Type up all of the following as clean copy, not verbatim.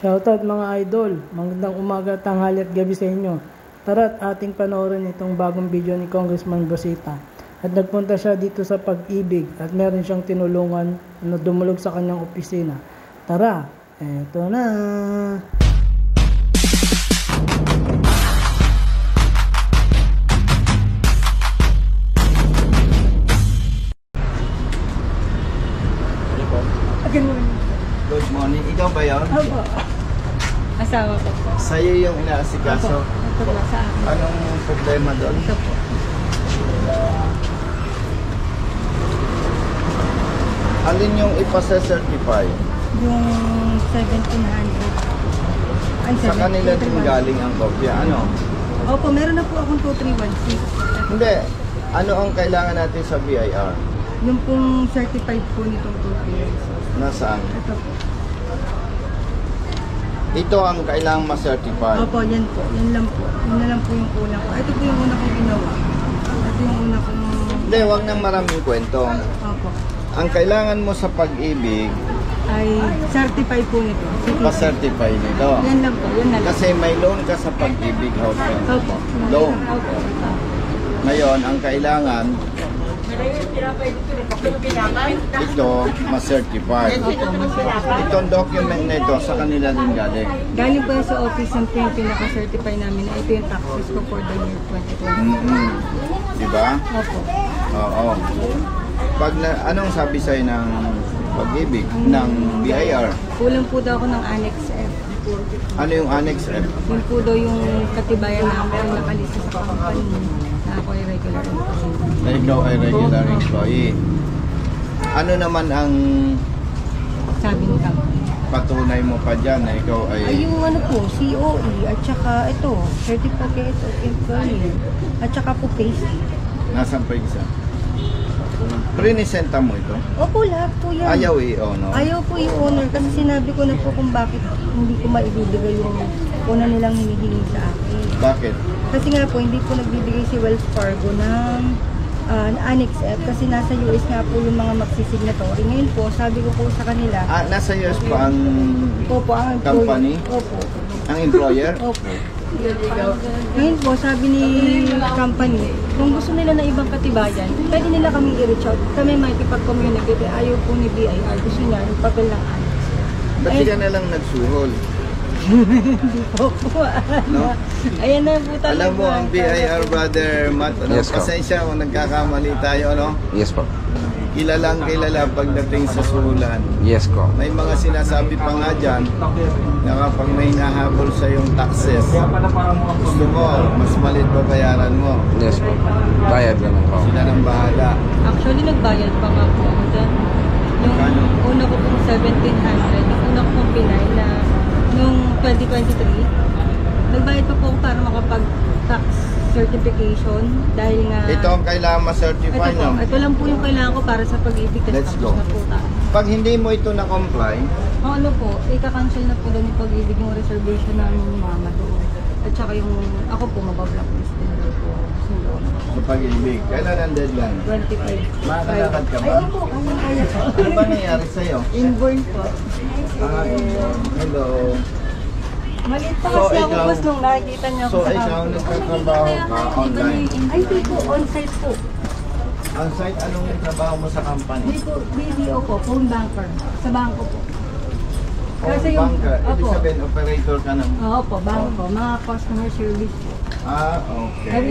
Shoutout mga idol, magandang umaga, tanghali at gabi sa inyo. Tara at ating panoorin itong bagong video ni Congressman Bosita. At nagpunta siya dito sa Pag-ibig at meron siyang tinulungan na dumulog sa kanyang opisina. Tara, eto na! Good morning. Good morning. Ikaw ba yun? Opo. Asawa ko po. Sa'yo yung inaasikaso? Opo. Ito po sa akin. Anong problema doon? Ito po. Alin yung ipasa-certify? Yung 1,700. Ay, Sa kanila din galing ang kopya. Ano? Opo, meron na po akong 2316. Hindi. Ano ang kailangan natin sa BIR? Yung pong certified po nitong 2316. Nasaan? Ito po. Ito ang kailangang ma-certify. Opo, yan po. Yan lang po. Yun na lang po yung una ko. Ito po yung una kong ginawa. Ito yung una kong... Hindi, wag nang maraming kwento. Opo. Ang kailangan mo sa Pag-ibig, Ay, certified po nito. pa-certify nito. Yan lang po. Yan na lang. Kasi may loan ka sa Pag-ibig House Rent. Opo. Loan. Opo. Ngayon, ang kailangan, ito, ma-certify. Itong document na ito, sa kanila din galing. Galing po sa office ng pinaka-certify namin na ito yung taxes ko for the year 2020. Diba? Opo. Oo. Anong sabi sa'yo ng Pag-ibig, ng BIR? Kulang po daw ako ng Annex F. Ano yung Annex F? Yun po daw yung katibayan na ako yung nakalista sa company na ako ay regular employee. Na ikaw ay regular employee. Ano naman ang Sabi ni company. patunay mo pa dyan na ikaw Ay, ay... yung ano po, COE, at saka ito, Certificate of Employee, at saka po payslip. Nasaan pa isa? Prinisenta mo ito? Opo, lahat po yan. Ayaw i-honor. Ayaw po i-honor kasi sinabi ko na po kung bakit hindi ko maibibigay yung una nilang hinihingi sa akin. Bakit? Kasi nga po, hindi po nagbibigay si Wells Fargo ng Annex F kasi nasa US nga po yung mga magsisignatory. Ngayon po, sabi ko po sa kanila, Nasa US pa ang opo, ang company? Opo. Ang employer? Opo. Ngayon po, sabi ni company, kung gusto nila na ibang katibayan, pwede nila kami i-reach out. Kami makikipag-communicate. Ayaw po ni BIR. Gusto niya yung papel ng Annex. Ba't di ka nalang nagsuhol? Hindi po po. No? Ayan na po talaga. Alam mo, ang BIR, Brother Matt, Yes, po. pasensya kung nagkakamali tayo, ano? Yes po. Kilalang kilala pagdating sa suhulan. Yes po. May mga sinasabi pa nga dyan na kapag may nahabol sa yung taxes, gusto mo, mas malit pa bayaran mo. Yes po. Bayad naman po. Sila nang bahala. Actually, nagbayad pa nga po ako dyan. Yung Kano? una ko pong 1,700, yung una ko pong pinay na nung 2023, nagbayad pa po ako para makapag-tax certification dahil nga... Ito ang kailangan ma-certify, no? Ito lang po yung kailangan ko para sa pag-ibig kasi Let's tapos go. na po tayo. Pag hindi mo ito na-comply, Ano po, ika-cancel na po doon yung pag-ibig yung reservation namin ni mama doon. At saka yung ako po mababblacklist din doon po. sa pag-ibig, kailan ang deadline? 25. Makakalakad ka ba? Ay, opo, kaya po. Ano ba nangyari sa'yo? Inborn po. Hello. Maliit pa So, kasi ako ikaw- boss nung nakikita niyo ako So, sa ikaw nagtatrabaho ka online. Ay, di po, on-site po. Ang site, anong trabaho mo sa Di company? po, BDO po, phone banker. Sa bangko po. Kasi banker, ibig opo. sabihin, operator ka ng... Opo, bangko. Mga customer service po. Okay. Ay,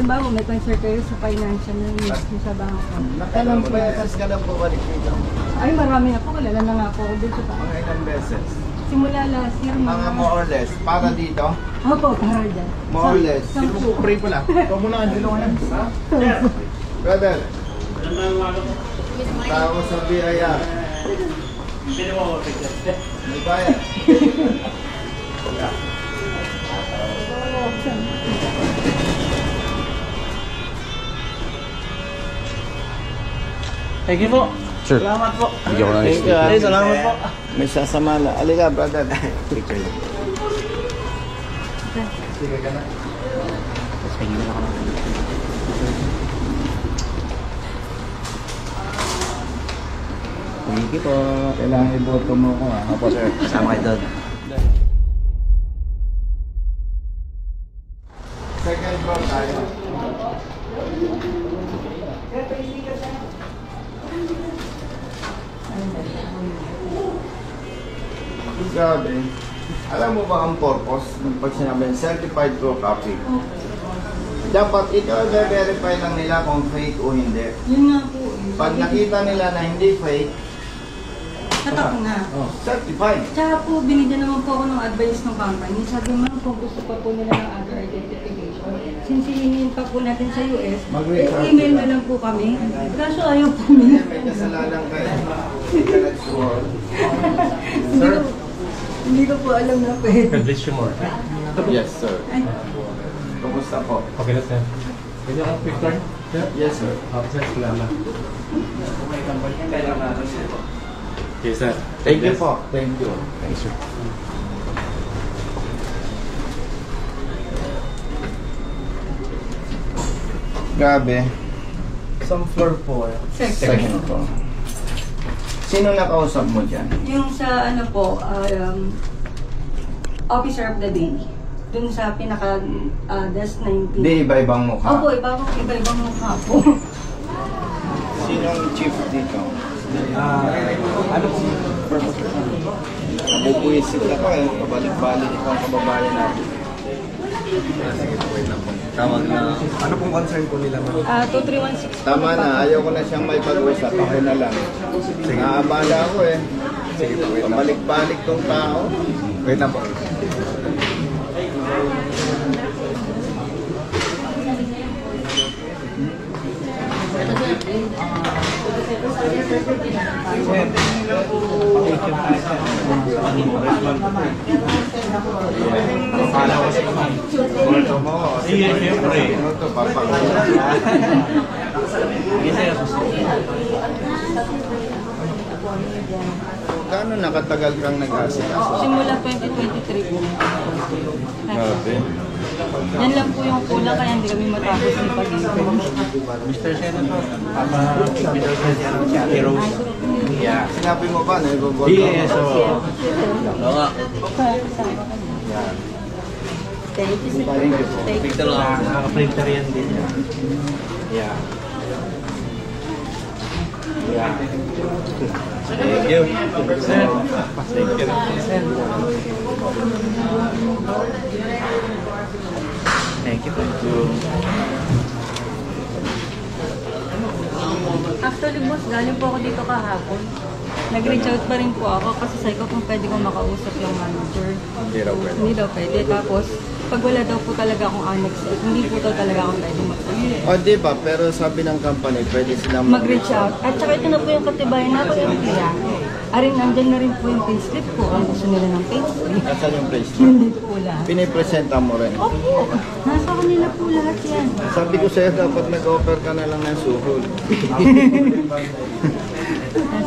ba, may concert kayo sa financial na needs niyo sa bangko. Nakailang beses ka lang po dito? Ay, marami na po. Kilala na nga po ako dito sa Mga ilang beses? Simula last year, Mga more or less, para dito? Opo, para dyan. More or less. Pray pala. Ikaw muna, Angelo ka na. Brother, tao sa BIR. May bayad. Thank you po. Sure. Salamat po. Bigyan ko na ng Thank you. sticker. Ay, salamat po. May sasamala. Alika, brother. Picture lang. Sige ka na. Thank you po. Kailangan iboto mo ko, ha? Opo sir. Kasama kayo doon. Grabe. Alam mo ba ang purpose ng pag sinabi certified true copy? Dapat ito i-verify lang nila kung fake o hindi. Yun nga po. Pag nakita nila na hindi fake, Tatak na. certified. Tsaka po, binigyan naman po ako ng advice ng company. Sabi ma'am, kung gusto pa po nila ng other identification, since hihingin pa po natin sa US, email na lang po kami. Kaso ayaw po nila. May kasalanan kayo. Hindi ka nag-score. Hindi ko po alam na pwede. Please show more. Yes, sir. Kumusta po? Okay na, sir. Pwede akong picture? Sir? Yes, sir. Sir, salamat. Okay, sir. Thank you po. Thank you. Thanks, sir. Grabe. Some floor po. Second po. Sino nakausap mo dyan? Yung sa ano po, officer of the day. Dun sa pinaka desk 19. Di iba-ibang mukha. Opo, iba-ibang mukha po. Sinong chief dito? Ano po? Nabubuisit na pa kayo. Kabalik-balik ito ang kababayan natin. Tawag na. Ano pong concern po nila, ma'am? 2316. Tama na. Ayaw ko na siyang may pag-usap. Ako na lang. Naabala ako eh. Sige po, wait lang. Kabalik-balik tong tao. Wait lang po. Sige, siyempre. Gaano nakatagal kang nag-asikaso? Simula 2023 po. Grabe. Yan lang po yung kulang kaya hindi kami matapos ng pag-ibig. Mr. Senator, Mr. Senator, si Ate Rose. Yeah. Sinabi mo ba na iboboto? Yes, so... Thank you, sir. Thank you po. Thank you. Nakaka-printer yan din. Yeah. Yeah. Thank you. Sir. Thank you. Thank you. Thank you. Actually, boss, galing po ako dito kahapon. Nag-reach out pa rin po ako kasi sabi ko kung pwede kong makausap yung manager. Hindi raw pwede. Hindi daw pwede. Tapos, pag wala daw po talaga akong annex, hindi po daw talaga akong pwede mag-reach O di ba, pero sabi ng company, pwede silang mag-reach out. At saka ito na po yung katibayan na pag-impiya. Arin, nandyan na rin po yung payslip ko. Ang gusto nila ng payslip. Nasaan yung place? Hindi po lahat. Pinipresenta mo rin. Opo, nasa kanila po lahat yan. Sabi ko sa'yo, dapat nag-offer ka na lang ng suhol.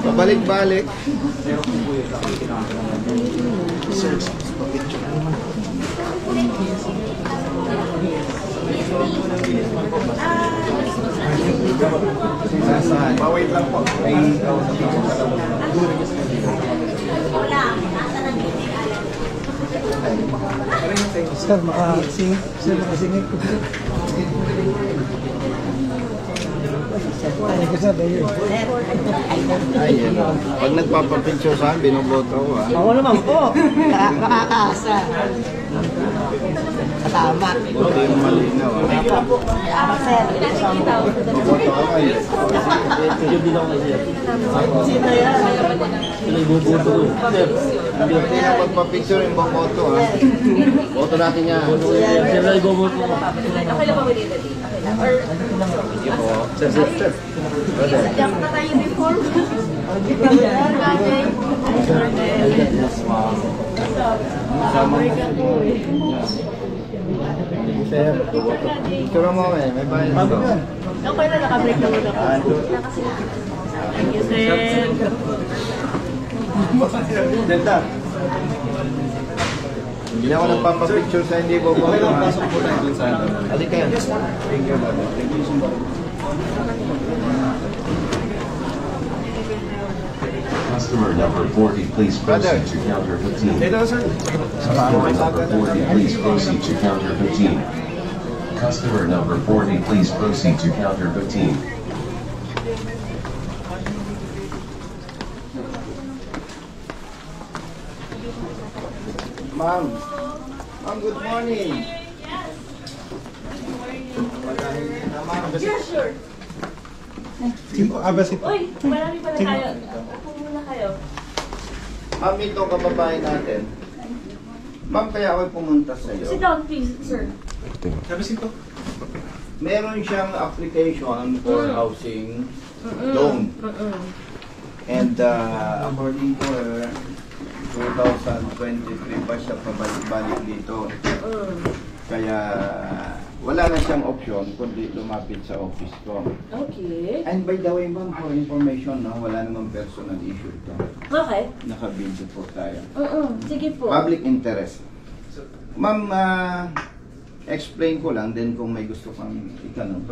Pabalik-balik. Nasaan? Wait lang po. Sir, makasingit ko. Ay, ano. Pag nagpapapicture sa akin, binoboto ko ah. Ako naman po. Nakakaasa. Tama. Buti yung malinaw ah. Tama, sir. Boboto ako eh. Sino yan? Hindi na pagpapicture yung boboto ah. Boto natin yan. Sir. Sir, picture mo eh. May bayad ito. Okay na, nakabreak na muna ako. Thank you, sir. Hindi na ako nagpapapicture sa hindi boboto ah. Halika yan. Thank you, brother. Thank you so much. Customer number 40, please proceed to counter 15. Customer number 40, please proceed to counter 15. Customer number 40, please proceed to counter 15. Ma'am. Ma'am, good morning. Yeah, sure. Uy, marami pala tayo. Upo muna kayo. Ma'am, ito kababae natin. Ma'am, kaya ako'y pumunta sa iyo. Sit down, please, sir. Meron siyang application for housing loan. And according to her, 2023 pa siya pabalik-balik dito. Kaya wala na siyang option kundi lumapit sa office ko. Okay. And by the way, ma'am, for information, no, wala namang personal issue ito. Okay. Naka-video po tayo. Sige po. Public interest. Ma'am, explain ko lang din kung may gusto kang itanong.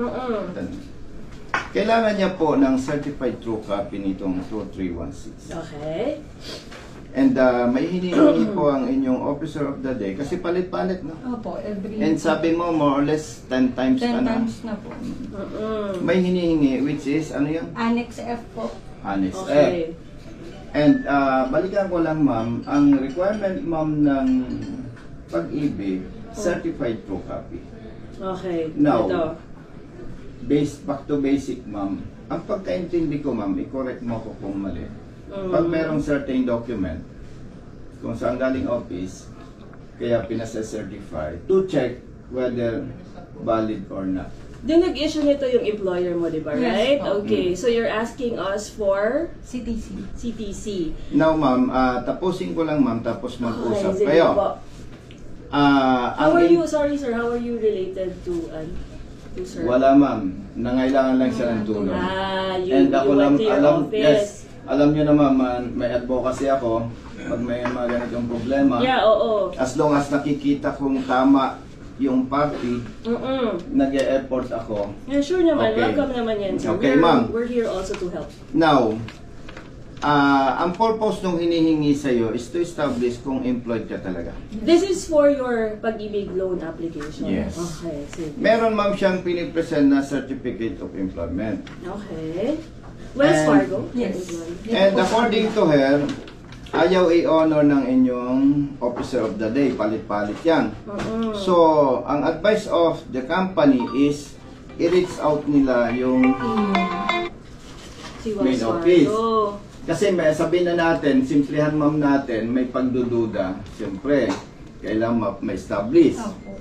Kailangan niya po ng certified true copy nitong 2316. Okay. And may hinihingi po ang inyong officer of the day kasi palit-palit na. Opo, every... And sabi mo more or less 10 times 10 ka na. times na po. May hinihingi which is ano yan? Annex F po. Annex F. Okay. And balikan ko lang ma'am, ang requirement ma'am ng pag-ibig, certified true copy. Okay. Now, Ito. back to basic ma'am, ang pagkaintindi ko ma'am, i-correct mo ko kung mali. Pag merong certain document, kung saan galing office, kaya pinasa-certify, to check whether valid or not. Din nag-issue nito yung employer mo, di ba? Yes, Right? po. Okay. So you're asking us for CTC. CTC. Now ma'am, tapusin ko lang ma'am, tapos mag-usap sige kayo. po. How are you? Sorry, sir. How are you related to sir? Wala ma'am, nangailangan lang siya ng tulong. You went to your office. Yes, alam niyo naman, may advocacy ako pag may mga ganitong problema. Yeah, oo. As long as nakikita kong tama yung party, nag-e-effort ako. Yeah, sure naman. Okay. Welcome naman yan, sir. Okay, ma'am. We're here also to help. Now, ang purpose nung hinihingi sa'yo is to establish kung employed ka talaga. This is for your pag-ibig loan application. Yes. Okay, sige. Meron ma'am siyang pinipresent na Certificate of Employment. Okay. Wells And- Fargo? Yes. And according to her, ayaw i-honor ng inyong officer of the day, palit-palit yan. So, ang advice of the company is i-reach out nila yung Si main Wells office. Fargo. Kasi may sabihin na natin, simplihan ma'am natin, may pagdududa. Siyempre, kailangan ma-establish. Opo.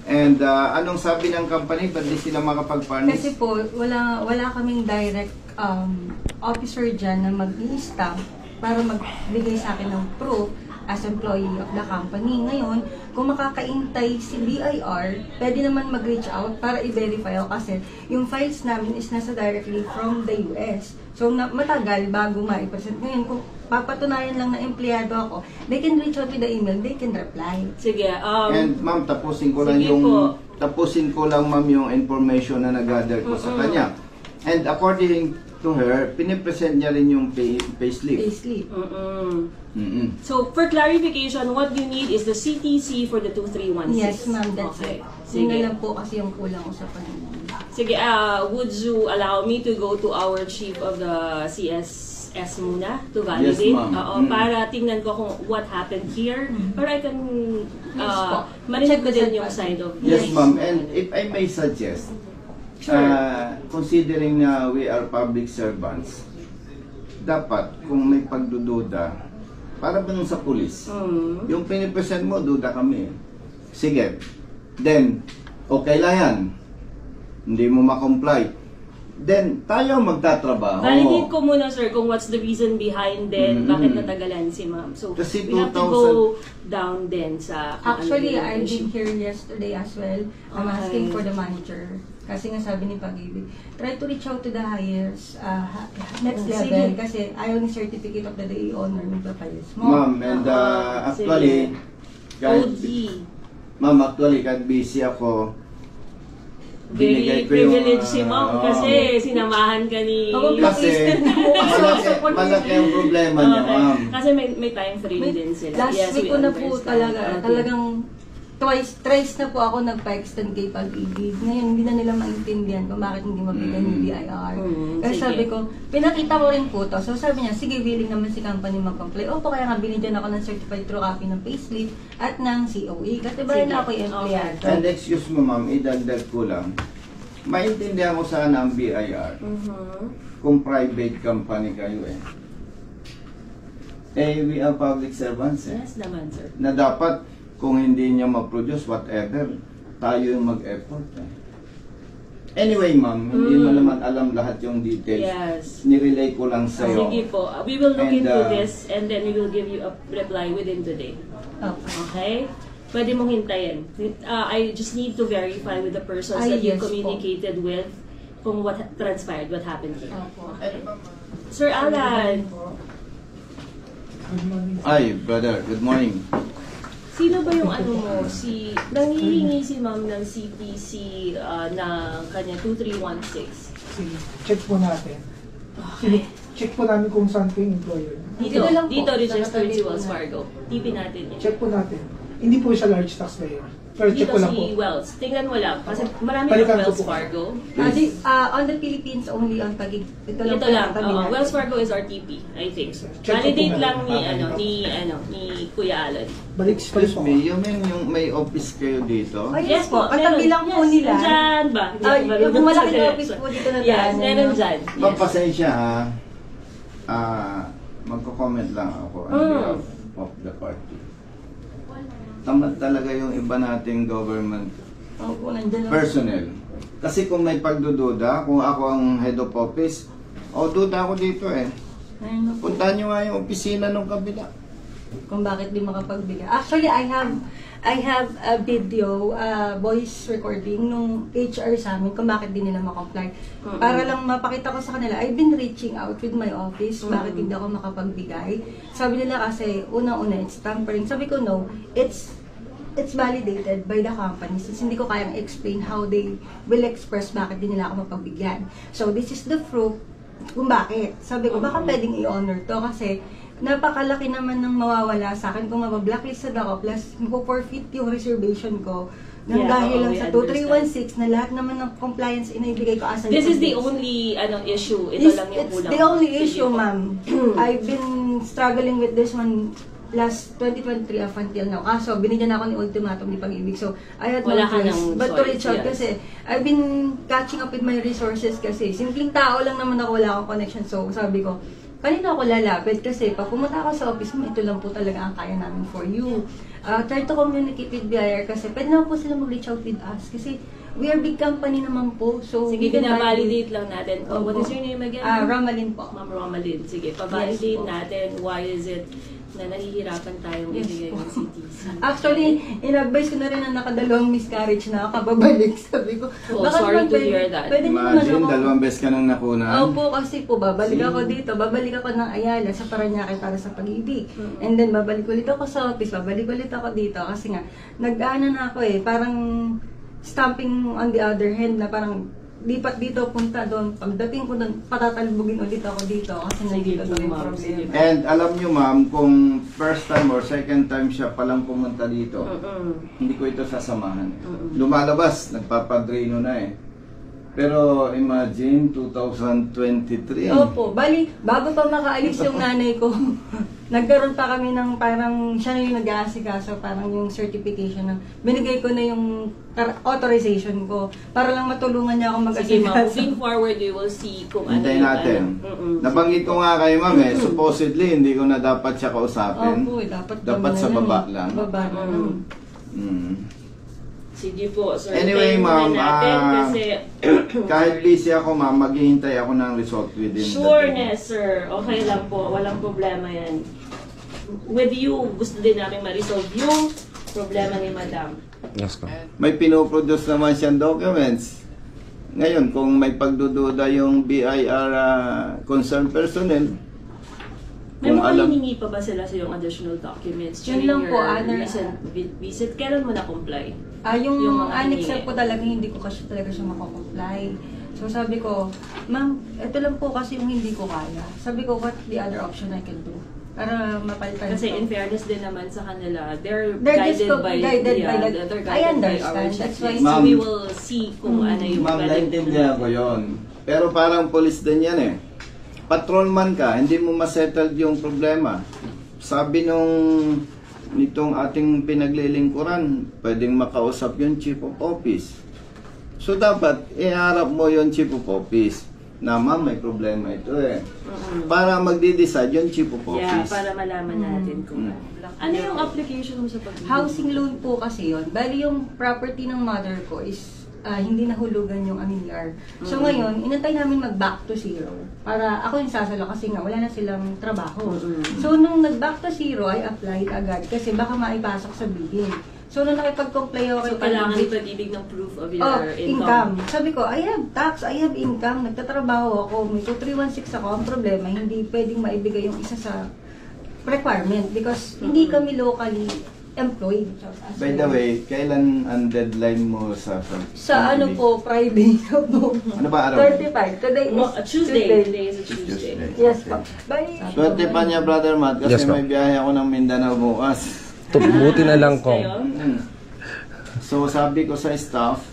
And anong sabi ng company? Ba't di sila makapag-furnish? Kasi po, wala kaming direct officer dyan na mag-i-stamp para magbigay sa akin ng proof as employee of the company. Ngayon, kung makakaintay si BIR, pwede naman mag-reach out para i-verify ako kasi yung files namin is nasa directly from the US. So, matagal bago ma-present. Ngayon, kung papatunayan lang na empleyado ako, they can reach out with the email, they can reply. Sige. And ma'am, tapusin ko lang Sige yung po. ma'am yung information na nag-gather ko sa kanya. And according to her, pinipresent niya rin yung payslip. Payslip. So, for clarification, what you need is the CTC for the 2316. Yes, ma'am, that's Okay. it. Yun na Sige. lang po kasi yung kulang ko sa panahon. Sige, would you allow me to go to our chief of the CSS muna to validate? Yes, ma'am. Oo, para tingnan ko kung what happened here. Para I can po. marinig Check ko the din yung certified. side of Yes, this. ma'am. And if I may suggest, considering na we are public servants, dapat kung may pagdududa, para ba nung sa pulis, yung pinipresent mo, duda kami. Sige. Then, okay lang yan. Hindi mo ma-comply. Then, tayo magtatrabaho. Validate ko muna, sir, kung what's the reason behind then bakit natagalan si ma'am. So, Kasi we have to 2000 go down din sa kung Actually, ano yung I've issue. been here yesterday as well. I'm Okay. asking for the manager. Kasi nga sabi ni Pag-ibig, try to reach out to the highest, next Sige. level. Kasi ayaw ni certificate of the day honor ng papalis mo. Ma'am, and actually, kahit, OD. ma'am, actually, kahit busy ako, Very binigay ko yung, privileged si ma'am kasi sinamahan ka ni... Kasi malaki ang problema niya, Okay. ma'am. Kasi may time frame din sila. Last Yes, week we ko na po understand. Okay. talagang thrice na po ako nagpa-extend kay Pag-ibig. Ngayon, hindi na nila maintindihan kung bakit hindi mabigay ni BIR. Kasi sige. sabi ko, pinakita ko rin po to. So sabi niya, sige, willing naman si company mag-comply. Opo, kaya nga binigyan ako ng certified true copy ng payslip at ng COE. Kasi ba Sige. na ako yung empleyado. And excuse mo ma'am, idagdag ko lang. Maintindihan ko sana ang BIR kung private company kayo eh. Eh, we are public servants eh. Yes naman, sir. Na dapat kung hindi niya ma-produce whatever, tayo yung mag-effort eh. Anyway ma'am, hindi mo naman alam lahat yung details. Yes. Nirelay ko lang sa'yo. Sige po. We will look And, into this and then we will give you a reply within today. Okay? Pwede mong hintayin. I just need to verify with the persons Ay, that you yes po. communicated with kung what transpired, what happened here. Opo. Sir Alan, Ay, brother, good morning. sino ba yung ano mo? Nangihingi si ma'am ng CPC na kanya 2316. Sige, check po natin. Okay. Check po namin kung saan po yung employer. Dito, Dito lang po. dito registered si Nakatabi po Wells na. Fargo. TP natin yun. Check po natin. Hindi po siya large taxpayer. Pero check Dito ko lang po. si Wells. Tingnan mo lang. Kasi marami Balikan ng ko Wells po. Fargo. On the Philippines only on Pag-ibig. Ito lang. Ito po lang. ang kami natin. Wells Fargo is our TP, I think. Check ko Validate po lang na. ni Kuya Alan. Balik Excuse po. me, you mean yung may office kayo dito? Ay, yes po. meron. Katabi lang po Yes, nila. Nandyan ba? Ay, yung malaki na Yes. office po dito na Yes, daanan, meron no? dyan. Papasensya ha. Magko-comment lang ako on behalf of the party. Tamad talaga yung iba nating government Opo, nandyan lang. personnel. Kasi kung may pagdududa, kung ako ang head of office, duda ako dito eh. Ayun na po. Puntahan nyo nga yung opisina ng kabila. Kung bakit di makapagbigay. Actually, I have a video, voice recording nung HR sa amin kung bakit di nila makomply. Para lang mapakita ko sa kanila, I've been reaching out with my office, bakit hindi ako makapagbigay. Sabi nila kasi, unang-una, it's tampering. Sabi ko, no, it's validated by the company since hindi ko kayang explain how they will express bakit di nila ako mapagbigyan. So, this is the proof kung bakit. Sabi ko, baka pwedeng i-honor to kasi napakalaki naman ng mawawala sa akin kung mabablacklist ako plus mapo-forfeit yung reservation ko nang Yeah, dahil oo, lang we sa understand. 2316 na lahat naman ng compliance inaibigay ko as a This is the reservation. only issue. Ito lang yung It's kulang. the only Sige issue, po. ma'am. I've been struggling with this one last 2023 up until now. Kaso, binigyan ako ni ultimatum ni Pag-ibig. So, I had Wala no ka choice ng but to choice, reach out yes. kasi I've been catching up with my resources kasi simpleng tao lang naman ako, wala akong connection. So, sabi ko, kanina ako lalapit kasi pag pumunta ako sa office mo, ito lang po talaga ang kaya namin for you. Try to communicate with BIR kasi pwede naman po sila mag-reach out with us kasi we are big company naman po. So, Sige, we can binavalidate lang natin. What Opo. is your name again? Ramalin po. Ma'am Romalyn. Sige, pavalidate Yes po. natin. Why is it na nahihirapan tayong Yes ibigay po. ng CTC? Actually, in-advise ko na rin na nakadalawang miscarriage na kababalik. Sabi ko, Oh, sorry to hear that. Pwede naman Imagine, ako. 2 beses ka nang nakunan. Opo, kasi po, babalik ako dito. Babalik ako ng Ayala sa Parañaque para sa Pag-ibig. And then, babalik ulit ako sa office. Babalik ulit ako dito. Kasi nga, nag-ano na ako eh. Parang stamping on the other hand na parang lipat dito, punta doon. Pagdating ko doon, patatalbugin ulit ako dito. Kasi nandito daw yung ma'am. Sige. problema. And alam nyo ma'am, kung first time or second time siya palang pumunta dito, hindi ko ito sasamahan. Lumalabas, nagpapadrino na eh. Pero imagine, 2023. Opo, bali, bago pa makaalis yung nanay ko, nagkaroon pa kami ng parang, siya na yung nag-aasikaso, parang yung certification na, binigay ko na yung authorization ko, para lang matulungan niya ako Sige, ma'am. mag-asikaso. Moving forward, we will see kung ano Hintayin natin. Nabanggit ko nga kayo ma'am eh, supposedly hindi ko na dapat siya kausapin. Opo, dapat Dapat sa baba lang. Baba na lang. Sige po, sir. Anyway, Hintayin ma'am, muna natin kasi kahit busy ako ma'am, maghihintay ako ng result within the day. sureness, sir. Okay lang po. Walang problema yan. With you, gusto din namin ma-resolve yung problema ni madam. Yes, ko. May pinoproduce naman siyang documents. Ngayon, kung may pagdududa yung BIR concerned personnel, May kung mga alam, hiningi pa ba sila sa yung additional documents Yun during lang po, your recent visit? Kailan mo na-comply? Yung Yung mga annex hiningi. po talaga, hindi ko kasi talaga siya makakomply. So sabi ko, ma'am, ito lang po kasi yung hindi ko kaya. Sabi ko, what the other option I can do? para mapalitan. Kasi in fairness din naman sa kanila, they're They're just guided by guided by the- they're I guided by understand. our That's why- checklist. So Ma'am. we will see kung ano yung Ma'am, pwedeng naintindihan ko yun. Pero parang police din yan eh. Patrolman ka, hindi mo masettled yung problema. Sabi nitong ating pinaglilingkuran, pwedeng makausap yung chief of office. So dapat iharap mo yung chief of office na ma'am, may problema ito eh. Para magde-decide yung chief of Yeah, office. para malaman natin kung ano yung application mo sa pag Housing loan po kasi yun. Bali yung property ng mother ko is hindi nahulugan yung amilyar. So ngayon, inantay namin mag-back to zero. Para ako yung sasalo kasi nga wala na silang trabaho. So nung nag-back to zero, I applied agad kasi baka maipasok sa bidding. So nung nakipag-comply ako So kay kailangan Pag-ibig, ipag-ibig ng proof of your income. Sabi ko, I have tax, I have income, nagtatrabaho ako, may 2316 ako. Ang problema, hindi pwedeng maibigay yung isa sa requirement because hindi kami locally employed. By the way, kailan ang deadline mo sa Ano po, Friday po. Ano ba araw? 35. Today is Tuesday. Today is a Tuesday. Yes po. Bye. Swerte pa niya, Brother Matt, kasi Yes, ma'am. may biyahe ako ng Mindanao bukas. Buti na lang ko. So sabi ko sa staff,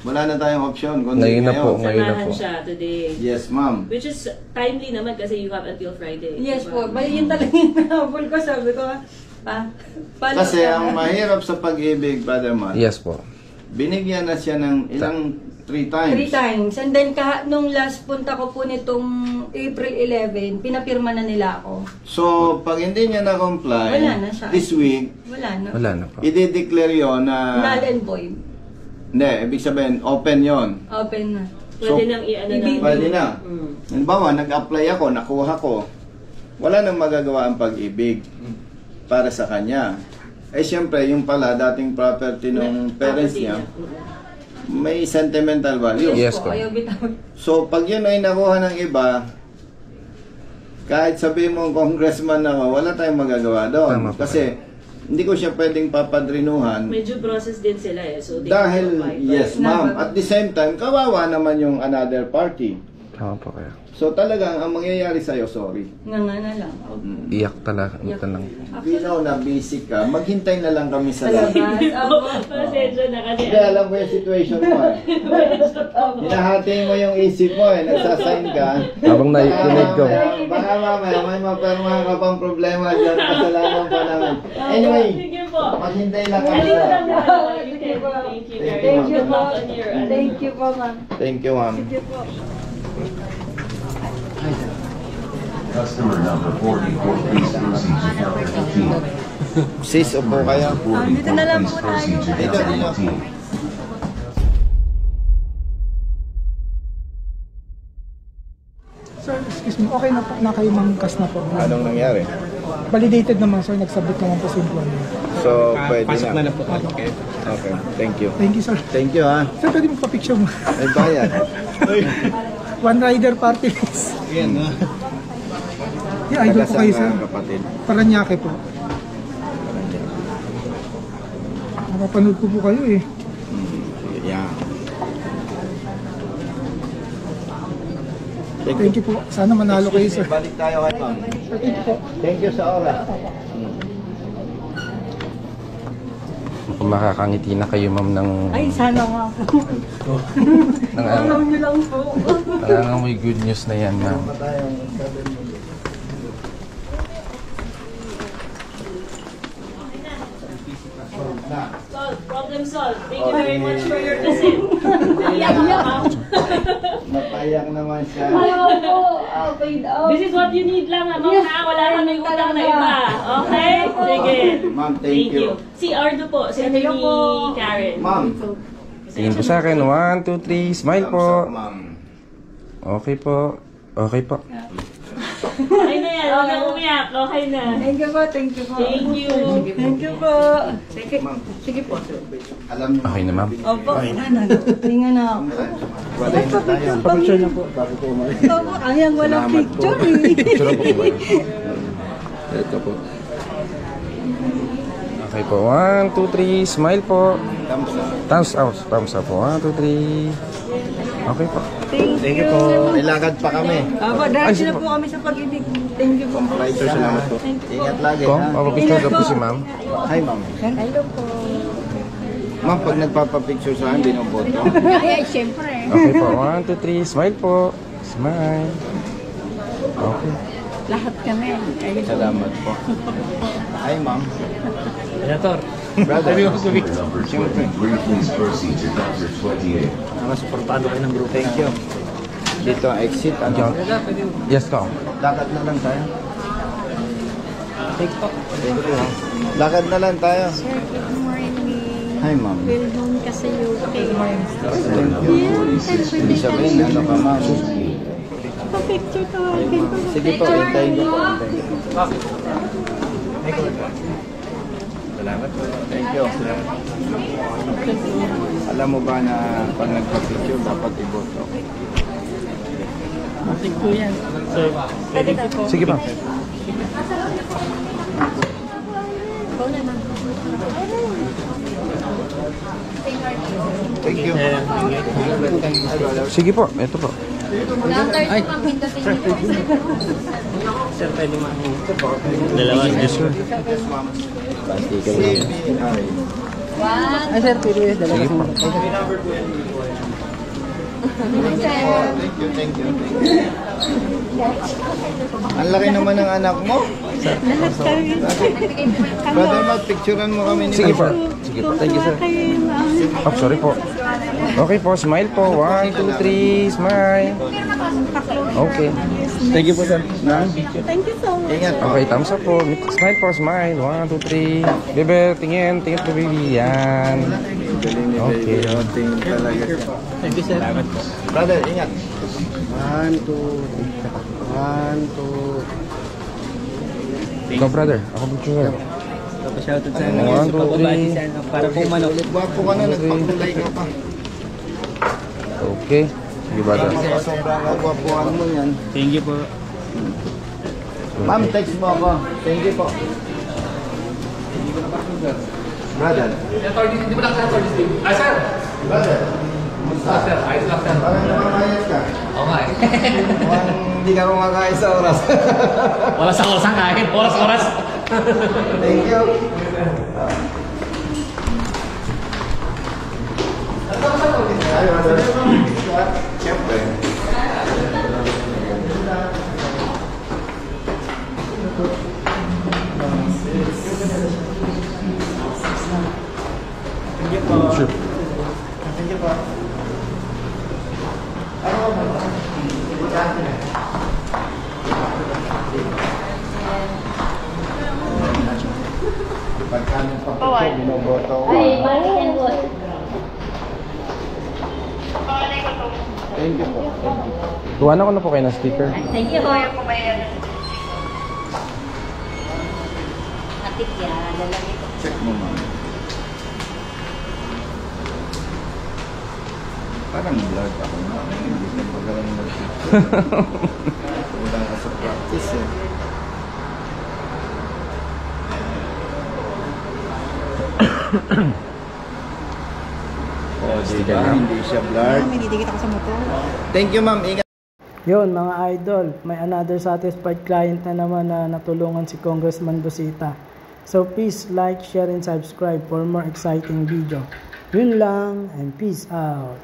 wala na tayong option. Kundi Ngayon na po, ngayon na Samahan po. siya today. Yes, ma'am. Which is timely naman kasi you have until Friday. Yes diba? po. Bali yun talaga yung nahabol ko. Sabi ko, paano Kasi ka? ang mahirap sa pag-ibig, Brother Matt, Yes po. binigyan na siya ng ilang 3 times. 3 times. And then, nung last punta ko po nitong April 11, pinapirma na nila ako. So, pag hindi niya na-comply, Wala na siya. this week, Wala na. Wala na po. i-declare yun na... Null and void. Hindi, ibig sabihin, open yon. Open na. Pwede So, nang i-ano ibig- na. Pwede na. Halimbawa, nag-apply ako, nakuha ko. Wala nang magagawa ang pag-ibig para sa kanya. Eh, siyempre, yung pala, dating property ng parents niya, may sentimental value. Yes po. po. Ayaw bitawin. So, pag yun ay nakuha ng iba, kahit sabihin mo congressman ako, wala tayong magagawa doon. Tama po. Kasi, hindi ko siya pwedeng papadrinuhan. Medyo process din sila eh. So they Dahil, have to apply. yes ma'am, at the same time, kawawa naman yung another party. Tama po kaya. So, talagang, ang mangyayari sa'yo, sorry. Nga na lang. Iyak talaga. Iyak na lang. Binaw na busy ka, maghintay na lang kami sa Sa lobby. labas. Opo. Pasensya na kasi. Hindi, alam ko yung situation mo eh. Hinahati mo yung isip mo eh, nagsasign ka. Habang naikinig ko. Baka mamaya may mapirmahan ka pang problema dyan, kasalanan pa namin. Anyway, Sige po. maghintay lang kami Halika sa... lang na. Thank you. Thank you, Good ma'am. luck on your ano. Thank you po, ma'am. Thank you, ma'am. Customer number 44, please proceed to counter 15. Sis, upo kayo. 44, dito na lang please po proceed to Dito, counter dito. 15. Sir, excuse me, okay na po, nakayumangkas na po. Anong nangyari? Validated naman sir, nagsabot naman po sa employer. So, pwede Pasok na na. lang po tayo. Okay. Okay, thank you. Thank you sir. Thank you ha. Sir, pwede mo pa-picture mo. May bayad. One rider party list. Yan, no? Yeah, idol po kayo sir. Taga-saan ka, kapatid? Paranaque po. Napapanood ko po kayo eh. Yeah. Thank you po. Sana manalo kayo sir. Balik tayo kay ma'am. Thank you po. Thank you sa oras. Kung makakangiti na kayo ma'am ng... Ay, sana nga po. Alam niyo lang po. Nangangamoy good news na yan ma'am. Solved. Problem solved. Thank you very much for your visit. Iyak. Napayak naman siya. Okay daw. This is what you need lang, ma'am. Ha? Wala kang may utang na iba. Okay? Sige. Ma'am, thank you. Si Ardo po, si Attorney Karen. Ma'am. Tingin po sa akin. 1, 2, 3. Smile thumbs up, po. ma'am. Okay po. Okay po. Okay na yan. Huwag na umiyak. Okay na. Thank you po, thank you po. Thank you. Thank you po. Sige, sige po. Alam niyo. Okay na ma'am. Opo, tingnan na ako. Pa-picture na po. Bago po umalis. Opo, ayang walang picture eh. Picture po ba? Ito po. Okay po. 1, 2, 3. Smile po. Thumbs up. Thumbs out. Thumbs up po. 1, 2, 3. Okay po. Thank you po. May lakad pa kami. Dahil na po kami sa pag-ibig. Thank you po. Salamat po. Ingat lagi. Kong, ha? papapicture ka po si ma'am. Hi, ma'am. Hello po. Ma'am, pag nagpapapicture sa akin, binoboto. Ay, syempre. Okay po, 1, 2, 3, smile po. Smile. Okay. Lahat kami. Salamat po. Hi, ma'am. Senator. Brother. Customer number 23, please proceed to counter 28. Nakasuportado kayo ng grupo. Thank you. Dito, exit. Ano? Yes, Kong. Lakad na lang tayo. Thank you. Thank you. Lakad na lang tayo. Sir, good morning. Hi, ma'am. Well known ka sa UK. Thank you. Ibig sabihin, ano ka, ma'am? Pa-picture ka. Sige po, hintayin ko po. Salamat po. Thank you. Alam mo ba na pag nagpa-picture, dapat iboto? Matik po yan. So, pwede po. Sige ma'am. Thank you. Sige po, ito po. Ay, sir, pwede dalawa. Yes, sir. Ay, sir, pwede dalawa. Sige po. Thank you. Ang laki naman ng anak mo. Brother, mag-picturean mo kami ni Sige po. Ma'am. Sige po. Thank you, sir. Oh, sorry po. Okay po, smile po. 1, 2, 3, smile. Okay. Thank you po, sir. Thank you so much. Ingat po. Okay, thumbs up po. Smile po, smile. 1, 2, 3. Bebe, tingin. Tingin po, baby. Yan. Okay. Talaga siya. Thank you, sir. Salamat po. Brother, ingat. 1, 2, 1, 2. Go, brother. Ako picture. Shoutout sa 1, 2, 3. para po manok. Gwapo ka na, nagpakulay ka pa. Okay. Sige, brother. Sobrang kagwapuan mo yan. Thank you po. Ma'am, text mo ako. Thank you po. Brother. Hindi mo nakasama sa team. Ah, sir! Brother. Kumusta? Sir, ayos lang, sir. Parang namakayat ka. Oo nga eh. Mukhang hindi ka kumakain sa oras. Wala sa oras ang kain. Oras. Thank you. Ay, brother. Siyempre. Sure. Thank you po. Pagkano pa po binoboto ko. Ay, bakit yan po? Thank you po. Tuwanan ko na po kayo ng sticker. Thank you po. Matik yan. Lalagay ko. Check mo, ma'am. Parang vlog ako na. Hindi ka magalang mag-picture. Wala ka sa practice eh. Oh, diba? Hindi siya blurred. Minidikit ako sa motor. Thank you, ma'am. Ingat. Yun mga idol, may another satisfied client na naman na natulungan si Congressman Busita. So please like, share, and subscribe for more exciting video. Yun lang, and peace out.